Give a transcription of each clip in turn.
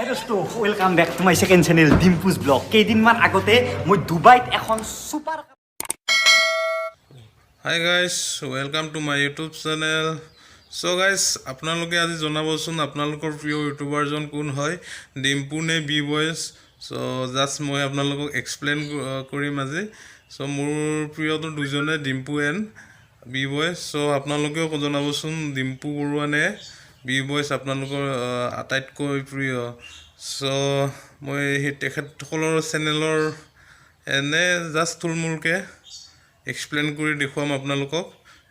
Hi dosto, welcome back to my second channel Dimpu's vlog. কেইদিনমান আগতে মই দুবাইত এখন super Hi guys, welcome to my YouTube channel. So guys, আপোনালোকে আজি জনাবচোন আপোনালোকৰ প্ৰিয় ইউটিউবাৰ জন কোন হয়, ডিম্পু নে বি বয়েজ। সো জাস্ট মই আপোনালোকক এক্সপ্লেইন কৰিম আজি। সো মোৰ প্ৰিয়টো দুজনে Dimpu and B boys. So আপোনালোকেও জনাবচোন ডিম্পু বৰুৱা নে বি বয়েজ আপোনালোকৰ আটাইতকৈ প্ৰিয়। সো মই সেই তেখেতসকলৰ চেনেলৰ এনে জাষ্ট থুলমূলকৈ এক্সপ্লেইন কৰি দেখুৱাম আপোনালোকক।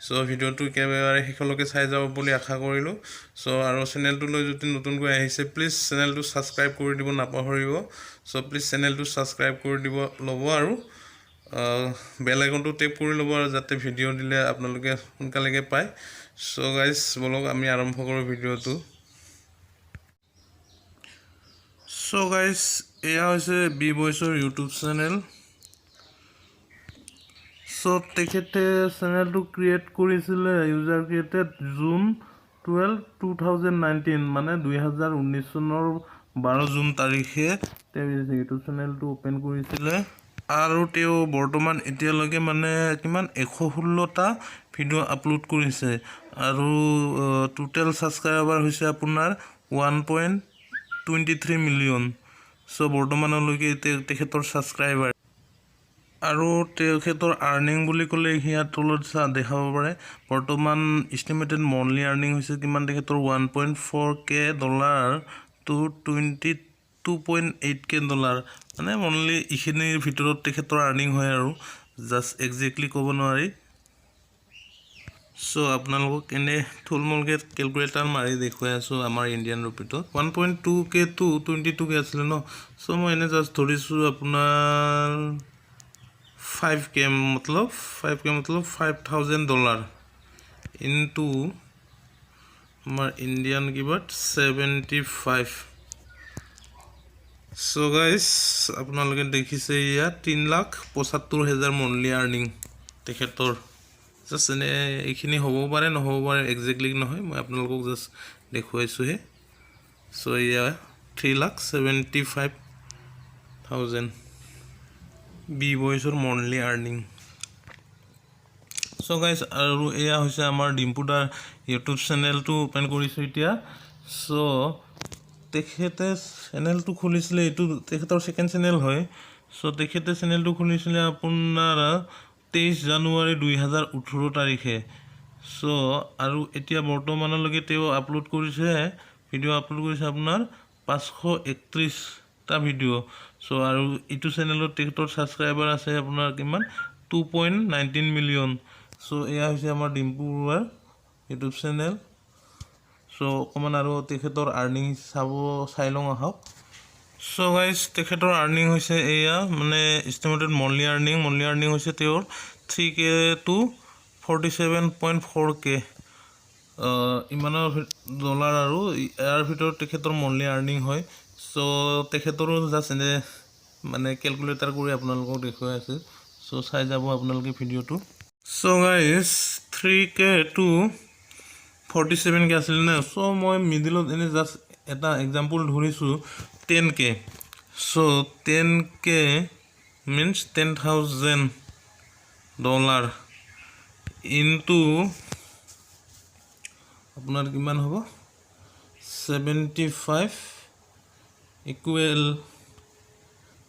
সো ভিডিঅ'টো একেবাৰে শেষলৈকে চাই যাব বুলি আশা কৰিলোঁ। সো আৰু চেনেলটোলৈ যদি নতুনকৈ আহিছে প্লিজ চেনেলটো ছাবস্ক্ৰাইব কৰি দিব নাপাহৰিব। সো প্লিজ চেনেলটো ছাবস্ক্ৰাইব কৰি দিব ল'ব আৰু বেল আইকনটো টেপ কৰি ল'ব আৰু যাতে ভিডিঅ' দিলে আপোনালোকে সোনকালেকৈ পায়। সো গাইজ বলক আমি আৰম্ভ কৰোঁ ভিডিঅ'টো। সো গাইজ এয়া হৈছে বি বয়েজৰ ইউটিউব চেনেল। সো তেখেতে চেনেলটো ক্ৰিয়েট কৰিছিলে ইউজাৰ ক্ৰিয়েটেড জুন 12, 2019 মানে 2019 চনৰ 12 জুন তাৰিখে তেওঁ ইউটিউব চেনেলটো অ'পেন কৰিছিলে আৰু তেওঁ বৰ্তমান এতিয়ালৈকে মানে কিমান 116টা ভিডিঅ' আপলোড কৰিছে আৰু টোটেল ছাবস্ক্ৰাইবাৰ হৈছে আপোনাৰ 1.23 মিলিয়ন। সো বৰ্তমানলৈকে তেখেতৰ ছাবস্ক্ৰাইবাৰ আৰু তেখেতৰ আৰ্নিং বুলি ক'লে ইয়াৰ তলত দেখাব পাৰে। বৰ্তমান ইষ্টিমেটেড মন্থলি আৰ্নিং হৈছে কিমান তেখেতৰ $1.4K টু $22.8K মানে মন্থলি এইখিনিৰ ভিতৰত তেখেতৰ আৰ্নিং হয় আৰু জাষ্ট একজেক্টলি ক'ব নোৱাৰি। সো আপোনালোকক এনে থুলমূলকৈ কেলকুলেটাৰ মাৰি দেখুৱাই আছোঁ আমাৰ ইণ্ডিয়ান ৰুপিটো 1.2K টু 22K আছিলে ন। সো মই এনে জাষ্ট ধৰিছোঁ আপোনাৰ 5K मतलब $5,000 ইনটু আমাৰ ইণ্ডিয়ান কিবাট 75। সো গাইজ আপোনালোকে দেখিছে ইয়াত 3,75,000 মন্থলি আৰ্নিং তেখেতৰ। জাষ্ট এনে এইখিনি হ'ব পাৰে নহ'ব পাৰে একজেক্টলি নহয়, মই আপোনালোকক জাষ্ট দেখুৱাইছোঁহে। সো এয়া 3,75,000 বি বয়েজৰ মন্থলি আৰ্নিং। সো গাইজ আৰু এয়া হৈছে আমাৰ ডিম্পু দাৰ ইউটিউব চেনেলটো অ'পেন কৰিছোঁ এতিয়া। সো তেখেতে চেনেলটো খুলিছিলে, এইটো তেখেতৰ ছেকেণ্ড চেনেল হয়। সো তেখেতে চেনেলটো খুলিছিলে আপোনাৰ 23 জানুৱাৰী 2018 তাৰিখে। সো আৰু এতিয়া বৰ্তমানলৈকে তেওঁ আপলোড কৰিছে ভিডিঅ' আপলোড কৰিছে আপোনাৰ 531টা ভিডিঅ'। সো আৰু এইটো চেনেলত তেখেতৰ ছাবস্ক্ৰাইবাৰ আছে আপোনাৰ কিমান 2.19 মিলিয়ন। সো এয়া হৈছে আমাৰ ডিম্পু বৰুৱাৰ ইউটিউব চেনেল। সো অকণমান আৰু তেখেতৰ আৰ্নিং চাই লওঁ আহক। সো গাইজ তেখেতৰ আৰ্নিং হৈছে এয়া মানে ইষ্টিমেটেড মন্থলি আৰ্নিং হৈছে তেওঁৰ 3K টু 47.4K ইমানৰ ডলাৰ আৰু ইয়াৰ ভিতৰত তেখেতৰ মন্থলি আৰ্নিং হয়। সো তেখেতৰো জাষ্ট এনে মানে কেলকুলেটাৰ কৰি আপোনালোকক দেখুৱাই আছে। সো চাই যাব আপোনালোকে ভিডিঅ'টো। So guys 3K two 47K আছিলে নে। সো মই মিডিলত এনে জাষ্ট এটা এক্সাম্পল ধৰিছোঁ 10K। So 10K means $10,000 into আপোনাৰ কিমান হ'ব 75 equal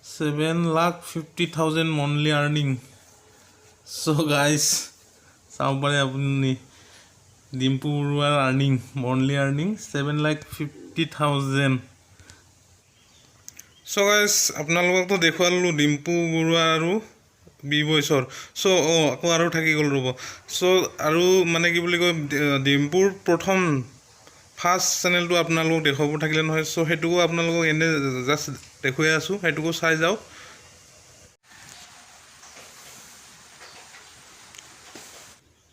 7,50,000 monthly earning. So guys চাব পাৰে আপুনি ডিম্পু বৰুৱাৰ earning monthly earning 7,50,000। So guys আপোনালোককতো দেখুৱালোঁ ডিম্পু বৰুৱা আৰু বি বয়েজৰ। সো আকৌ আৰু থাকি গ'ল ৰ'ব। সো আৰু মানে কি বুলি কয় ডিম্পুৰ ফাৰ্ষ্ট চেনেলটো আপোনালোকক দেখুৱাব থাকিলে নহয়। সো সেইটোকো আপোনালোকক এনে জাষ্ট দেখুৱাই আছোঁ, সেইটোকো চাই যাওক।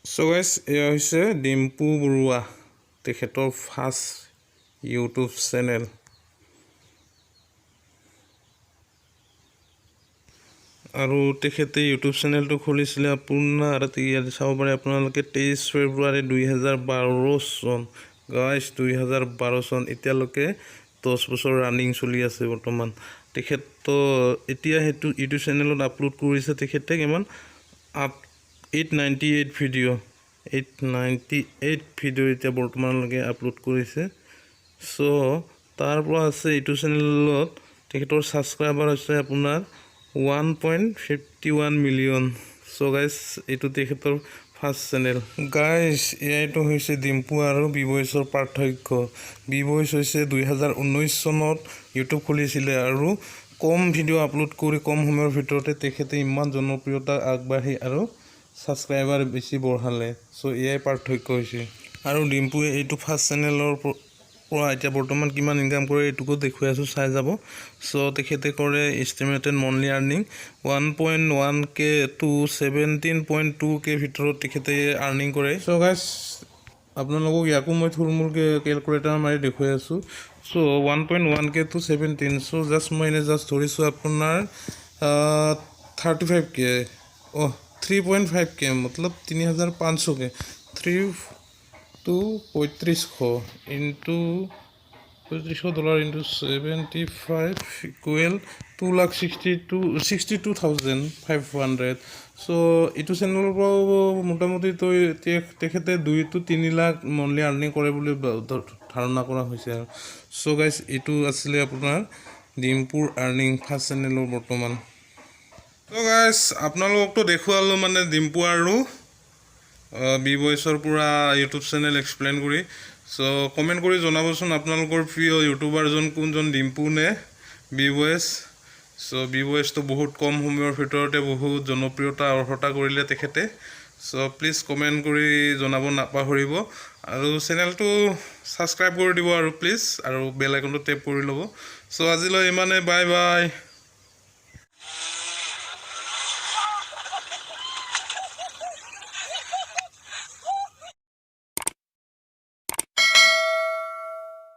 সো গাইজ এয়া হৈছে ডিম্পু বৰুৱা তেখেতৰ ফাৰ্ষ্ট ইউটিউব চেনেল। আৰু তেখেতে ইউটিউব চেনেলটো খুলিছিলে আপোনাৰ ইয়াত চাব পাৰে আপোনালোকে 23 ফেব্ৰুৱাৰী 2012 চন। গাইজ 2012 চন এতিয়ালৈকে 10 বছৰ ৰানিং চলি আছে বৰ্তমান তেখেত এতিয়া হেতু ইউটিউব চেনেলত আপলোড কৰিছে তেখেতে কিমান 898 ভিডিঅ' 898 ভিডিঅ' এতিয়া বৰ্তমানলৈকে আপলোড কৰিছে সো তাৰ পৰা আছে ইউটিউব চেনেলত তেখেতৰ সাবস্ক্ৰাইবাৰ আছে আপোনাৰ 1.51 মিলিয়ন সো গাইস এটো তেখেতৰ ফাৰ্স্ট চেনেল গাইস এইটো হৈছে ডিম্পু আৰু বিভয়েছৰ পাৰ্থক্য বিভয়েছ হৈছে 2019 চনত ইউটিউব খুলিছিলে আৰু কম ভিডিঅ' আপলোড কৰি কম সময়ৰ ভিতৰতে তেখেতে ইমান জনপ্ৰিয়তা আগবাঢ়ি আৰু সাবস্ক্ৰাইবাৰ বেছি বঢ়ালে সো এয়াই পাৰ্থক্য হৈছে আৰু ডিম্পুৱে এইটো ফাৰ্স্ট চেনেলৰ পৰা এতিয়া বৰ্তমান কিমান ইনকাম কৰে এটুকু দেখুৱাই আছো চাই যাব সো তেখেতে কৰে estimated monthly earning 1.1k to 17.2k ভিতৰত তেখেতে আৰ্নিং কৰে সো গাইস আপোনালোকক ইয়াকো মই থুলমুলকে ক্যালকুলেটৰ মাৰি দেখুৱাই আছো so 1.1k to 17 so just মই এনে জাস্ট ধৰিছো আপোনাৰ 35k 3.5k मतलब 3500k 3 to 3500 into $3500 into 75 equal 2,62,500 so ইটো চেনেলৰ পৰা মোটামুটি তো তেখেতে 2 to 3 লাখ মন্থলি আৰ্নিং কৰে বুলি ধাৰণা কৰা হৈছে সো গাইস ইটো আসলে আপোনাৰ ডিম্পুৰ আৰ্নিং ফাৰ্স্ট চেনেলৰ বৰ্তমান তো গাইস আপোনালোকতো দেখুৱালো মানে ডিম্পু আৰু বিভয়েছৰ পুৰা ইউটিউব চেনেল এক্সপ্লেইন কৰি সো কমেন্ট কৰি জনাবচোন আপোনালোকৰ প্ৰিয় ইউটিউবাৰজন কোনজন ডিম্পু নে বিভয়েছ সো বিভয়েছ তো বহুত কম সময়ৰ ভিতৰতে বহুত জনপ্ৰিয়তা অৰ্হতা কৰিলে তেখেতে সো প্লিজ কমেন্ট কৰি জনাব নাপাহৰিব আৰু চেনেলটো সাবস্ক্ৰাইব কৰি দিব আৰু প্লিজ আৰু বেল আইকনটো টেপ কৰি ল'ব সো আজিলৈ ইমানে বাই বাই